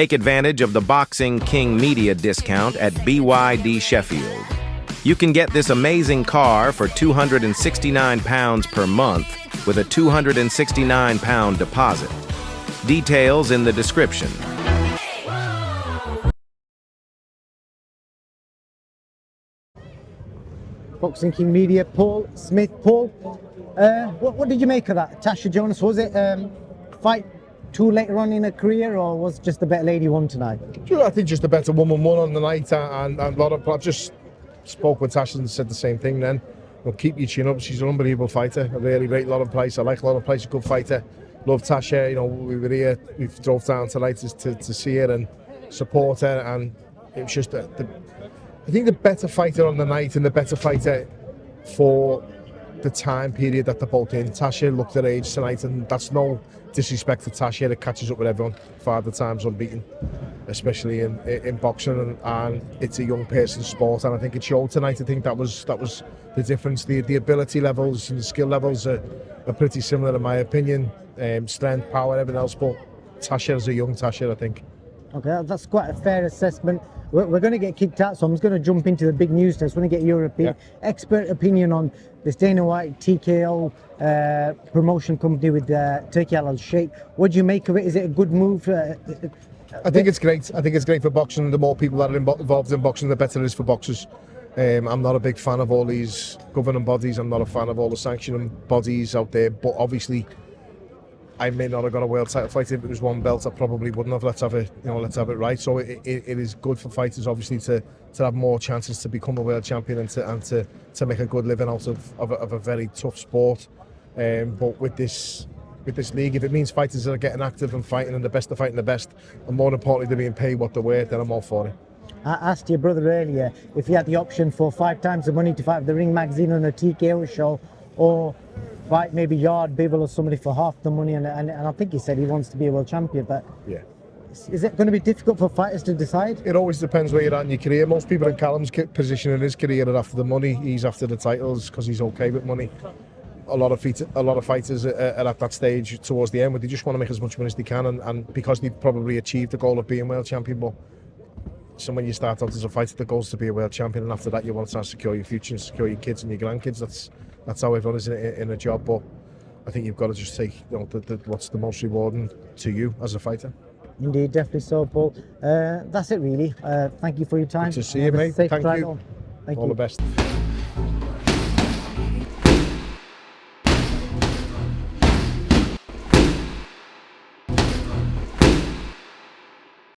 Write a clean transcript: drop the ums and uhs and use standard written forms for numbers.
Take advantage of the Boxing King Media discount at BYD Sheffield. You can get this amazing car for £269 per month with a £269 deposit. Details in the description. Boxing King Media, Paul Smith. Paul, what did you make of that? Tasha Jonas, was it fight too later on in her career, or was just the better lady won tonight? I think just the better woman won on the night, and a lot of I just spoke with Tasha and said the same thing then. Keep your chin up. She's an unbelievable fighter. I really rate Lauren Price. I like Lauren Price, a good fighter. Love Tasha. We were here. We drove down tonight to see her and support her, and it was just I think the better fighter on the night and the better fighter for the time period that they're both in. Tasha looked her age tonight, and that's no disrespect to Tasha. It catches up with everyone. Father time's unbeaten, especially in boxing, and it's a young person's sport, and I think it showed tonight. I think that was the difference. The ability levels and the skill levels are pretty similar in my opinion. Strength, power, everything else, but Tasha is a young Tasha, I think. Okay, that's quite a fair assessment. We're going to get kicked out, so I'm just going to jump into the big news test. I want to get your expert opinion on this Dana White TKO promotion company with Turkey Al Sheikh. What do you make of it? Is it a good move? I think it's great. I think it's great for boxing. The more people that are involved in boxing, the better it is for boxers. I'm not a big fan of all these governing bodies. I'm not a fan of all the sanctioning bodies out there, but obviously I may not have got a world title fight if it was one belt. I probably wouldn't have. Let's have it right. So it is good for fighters, obviously, to have more chances to become a world champion and to make a good living out of a very tough sport. But with this league, if it means fighters are getting active and fighting, and the best are fighting the best, and more importantly, they're being paid what they're worth, then I'm all for it. I asked your brother earlier if he had the option for 5 times the money to fight the Ring Magazine on a TKO show, or fight maybe Yard, Bibble or somebody for half the money, and I think he said he wants to be a world champion, but yeah. Is it going to be difficult for fighters to decide? It always depends where you're at in your career. Most people in Callum's position in his career are after the money. He's after the titles because he's okay with money. A lot of fighters are at that stage towards the end where they just want to make as much money as they can, and because they've probably achieved the goal of being world champion. But so when you start out as a fighter, the goal is to be a world champion, and after that you want to secure your future and secure your kids and your grandkids. That's how everyone is in a job. But I think you've got to just take what's the most rewarding to you as a fighter. Indeed, definitely so, Paul. That's it really. Thank you for your time. Good to see you, mate. Thank you. All the best.